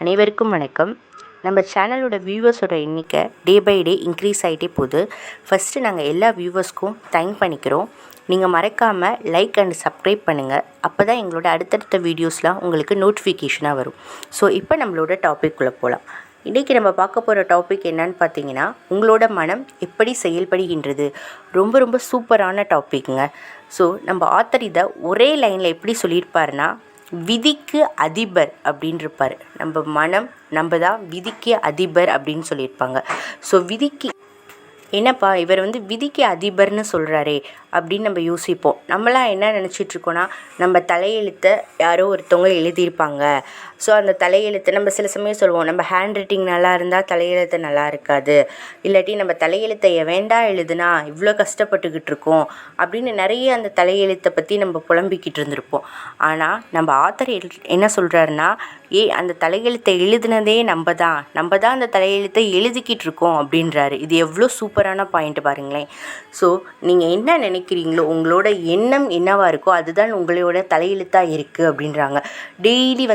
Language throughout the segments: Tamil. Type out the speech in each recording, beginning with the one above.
அனைவருக்கும் வணக்கம். நம்ம சேனலோட வியூவர்ஸோட எண்ணிக்கை டே பை டே இன்க்ரீஸ் ஆகிட்டே போகுது. ஃபஸ்ட்டு நாங்கள் எல்லா வியூவர்ஸ்க்கும் தேங்க் பண்ணிக்கிறோம். நீங்கள் மறக்காமல் லைக் அண்ட் சப்ஸ்கிரைப் பண்ணுங்கள். அப்போ தான் எங்களோட அடுத்தடுத்த வீடியோஸ்லாம் உங்களுக்கு நோட்டிஃபிகேஷனாக வரும். ஸோ இப்போ நம்மளோட டாபிக்குள்ளே போகலாம். இன்றைக்கி நம்ம பார்க்க போகிற டாபிக் என்னன்னு பார்த்தீங்கன்னா, உங்களோட மனம் எப்படி செயல்படுகின்றது. ரொம்ப ரொம்ப சூப்பரான டாபிக்ங்க. ஸோ நம்ம ஆத்தர் இதை ஒரே லைனில் எப்படி சொல்லியிருப்பாருன்னா, விதிக்கு அதிபர் அப்படின்னு இருப்பார். நம்ம மனம் நம்ம தான் விதிக்கு அதிபர் அப்படின்னு சொல்லியிருப்பாங்க. ஸோ விதிக்கு என்னப்பா இவர் விதிக்கு அதிபர்னு சொல்கிறாரே அப்படின்னு நம்ம யோசிப்போம். நம்மளாம் என்ன நினச்சிட்ருக்கோன்னா, நம்ம தலையெழுத்தை யாரோ ஒருத்தவங்க எழுதியிருப்பாங்க. ஸோ அந்த தலையெழுத்தை நம்ம சில சமயம் சொல்லுவோம், நம்ம ஹேண்ட் ரைட்டிங் நல்லா இருந்தால் தலையெழுத்து நல்லா இருக்காது, இல்லாட்டி நம்ம தலையெழுத்தை வேண்டாம் எழுதுனா இவ்வளோ கஷ்டப்பட்டுக்கிட்டு இருக்கோம் அப்படின்னு நிறைய அந்த தலையெழுத்தை பற்றி நம்ம புலம்பிக்கிட்டு இருந்திருப்போம். ஆனால் நம்ம ஆத்தர் என்ன சொல்கிறாருன்னா, அந்த தலையெழுத்தை எழுதுனதே நம்ம தான் அந்த தலையெழுத்தை எழுதிக்கிட்டு இருக்கோம் அப்படின்றாரு. இது எவ்வளோ சூப்பரான பாயிண்ட் பாருங்களேன். ஸோ நீங்கள் என்ன நினைக்கிறீங்களோ, உங்களோட எண்ணம் என்னவாக இருக்கோ அதுதான் உங்களோட தலையெழுத்தாக இருக்குது அப்படின்றாங்க. டெய்லி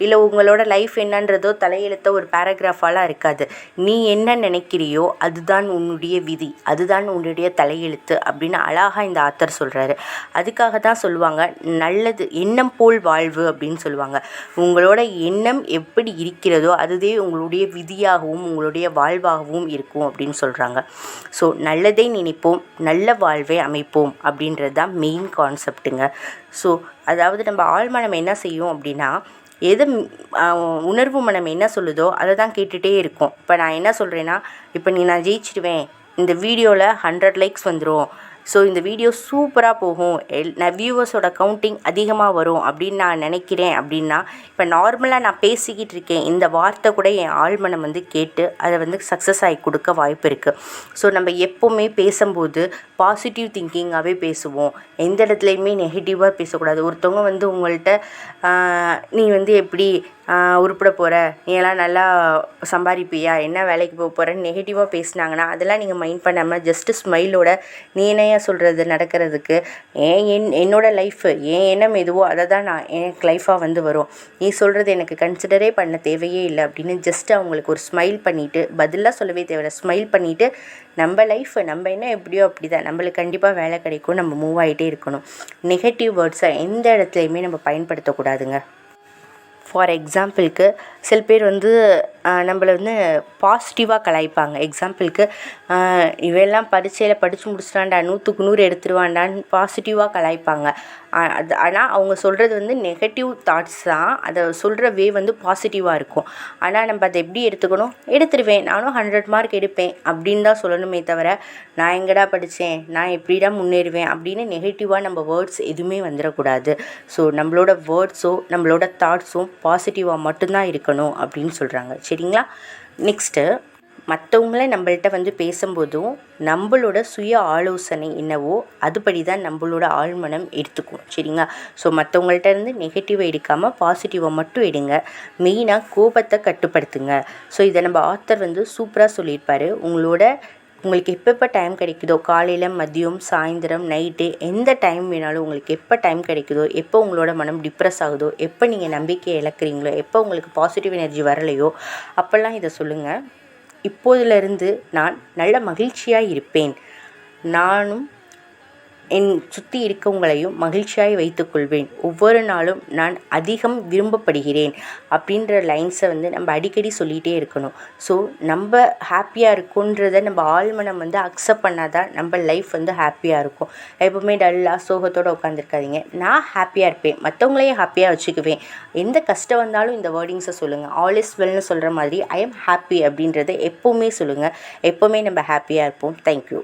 இல்லை உங்களோட லைஃப் என்னன்றதோ தலையெழுத்த ஒரு பேராகிராஃபாலாம் இருக்காது. நீ என்ன நினைக்கிறியோ அதுதான் உன்னுடைய விதி, அதுதான் உன்னுடைய தலையெழுத்து அப்படின்னு அழகாக இந்த ஆத்தர் சொல்கிறாரு. அதுக்காக தான் சொல்லுவாங்க, நல்லது எண்ணம் போல் வாழ்வு அப்படின்னு சொல்லுவாங்க. உங்களோட எண்ணம் எப்படி இருக்கிறதோ அதுவே உங்களுடைய விதியாகவும் உங்களுடைய வாழ்வாகவும் இருக்கும் அப்படின்னு சொல்கிறாங்க. ஸோ நல்லதை நினைப்போம், நல்ல வாழ்வை அமைப்போம் அப்படின்றது தான் மெயின் கான்செப்ட்டுங்க. ஸோ அதாவது நம்ம ஆழ்மனம் என்ன செய்யும் அப்படின்னா, எது உணர்வு மனம் என்ன சொல்லுதோ அதை தான் கேட்டுகிட்டே இருக்கும். இப்போ நான் என்ன சொல்கிறேன்னா, இப்போ நான் ஜெயிச்சிடுவேன், இந்த வீடியோவில் 100 லைக்ஸ் வந்துடும், ஸோ இந்த வீடியோ சூப்பராக போகும், வியூவர்ஸோட கவுண்டிங் அதிகமாக வரும் அப்படின்னு நான் நினைக்கிறேன் அப்படின்னா, இப்போ நார்மலாக நான் பேசிக்கிட்டு இருக்கேன், இந்த வார்த்தை கூட என் ஆழ்மனம் கேட்டு அதை சக்ஸஸ் ஆகி கொடுக்க வாய்ப்பு இருக்குது. ஸோ நம்ம எப்போவுமே பேசும்போது பாசிட்டிவ் திங்கிங்காகவே பேசுவோம். எந்த இடத்துலையுமே நெகட்டிவாக பேசக்கூடாது. ஒருத்தவங்க உங்கள்கிட்ட நீ எப்படி உருப்பிட போகிற, நீ எல்லாம் நல்லா சம்பாதிப்பியா, என்ன வேலைக்கு போக போகிறேன்னு நெகட்டிவாக பேசினாங்கன்னா அதெல்லாம் நீங்கள் மைண்ட் பண்ணாமல் ஜஸ்ட்டு ஸ்மைலோட நீ என்னையா சொல்கிறது நடக்கிறதுக்கு, என்னோட லைஃபு என் எண்ணம் எதுவோ அதை தான் நான் எனக்கு லைஃபாக வரும், நீ சொல்கிறது எனக்கு கன்சிடரே பண்ண தேவையே இல்லை அப்படின்னு ஜஸ்ட்டு அவங்களுக்கு ஒரு ஸ்மைல் பண்ணிவிட்டு, பதிலாக சொல்லவே தேவையில்லை, ஸ்மைல் பண்ணிவிட்டு நம்ம லைஃப் நம்ம என்ன எப்படியோ அப்படி தான், நம்மளுக்கு கண்டிப்பாக வேலை கிடைக்கும், நம்ம மூவ் ஆகிட்டே இருக்கணும். நெகட்டிவ் வேர்ட்ஸை எந்த இடத்துலையுமே நம்ம பயன்படுத்தக்கூடாதுங்க. ஃபார் எக்ஸாம்பிளுக்கு சில பேர் நம்மளை பாசிட்டிவாக கலாய்ப்பாங்க. எக்ஸாம்பிளுக்கு இவெல்லாம் பரீட்சையில் படித்து முடிச்சிட்டான்டா, 100க்கு 100 எடுத்துருவான்டான்னு பாசிட்டிவாக கலாய்ப்பாங்க. ஆனால் அவங்க சொல்கிறது நெகட்டிவ் தாட்ஸ் தான், அதை சொல்கிற வே பாசிட்டிவாக இருக்கும். ஆனால் நம்ம அதை எப்படி எடுத்துக்கணும், எடுத்துருவேன் நானும் 100 மார்க் எடுப்பேன் அப்படின்னு தான் சொல்லணுமே தவிர, நான் எங்கடா படித்தேன், நான் எப்படிடா முன்னேறுவேன் அப்படின்னு நெகட்டிவாக நம்ம வேர்ட்ஸ் எதுவுமே வந்துடக்கூடாது. ஸோ நம்மளோட வேர்ட்ஸோ நம்மளோட தாட்ஸும் பாசிட்டிவாக மட்டும்தான் இருக்கணும் அப்படின்னு சொல்கிறாங்க. சரிங்களா? நெக்ஸ்ட்டு, மற்றவங்கள நம்மள்கிட்ட பேசும்போதும் நம்மளோட சுய ஆலோசனை என்னவோ அதுபடி தான் நம்மளோட ஆழ்மனம் எடுத்துக்கும். சரிங்களா? ஸோ மற்றவங்கள்ட்ட நெகட்டிவாக எடுக்காமல் பாசிட்டிவாக மட்டும் எடுங்க. மெயினாக கோபத்தை கட்டுப்படுத்துங்க. ஸோ இதை நம்ம ஆத்தர் சூப்பராக சொல்லியிருப்பார். உங்களுக்கு எப்போ டைம் கிடைக்குதோ, காலையில், மதியம், சாயந்தரம், நைட்டு, எந்த டைம் வேணாலும் உங்களுக்கு எப்போ டைம் கிடைக்குதோ, எப்போ உங்களோட மனம் டிப்ரெஸ் ஆகுதோ, எப்போ நீங்கள் நம்பிக்கையை இழக்கிறீங்களோ, எப்போ உங்களுக்கு பாசிட்டிவ் எனர்ஜி வரலையோ அப்போல்லாம் இதை சொல்லுங்கள். இப்போதிலிருந்து நான் நல்ல மகிழ்ச்சியாக இருப்பேன், நானும் என் சுற்றி இருக்கவங்களையும் மகிழ்ச்சியாய் வைத்துக்கொள்வேன், ஒவ்வொரு நாளும் நான் அதிகம் விரும்பப்படுகிறேன் அப்படின்ற லைன்ஸை நம்ம அடிக்கடி சொல்லிகிட்டே இருக்கணும். ஸோ நம்ம ஹாப்பியாக இருக்குன்றதை நம்ம ஆழ்மனம் அக்செப்ட் பண்ணாதான் நம்ம லைஃப் ஹாப்பியாக இருக்கும். எப்போவுமே டல்லாக சோகத்தோடு உட்காந்துருக்காதீங்க. நான் ஹாப்பியாக இருப்பேன், மற்றவங்களையும் ஹாப்பியாக வச்சுக்குவேன், எந்த கஷ்டம் வந்தாலும் இந்த வேர்டிங்ஸை சொல்லுங்கள். ஆல் இஸ் வெல்னு சொல்கிற மாதிரி ஐ எம் ஹாப்பி அப்படின்றத எப்போவுமே சொல்லுங்கள். எப்போவுமே நம்ம ஹாப்பியாக இருப்போம். தேங்க்யூ.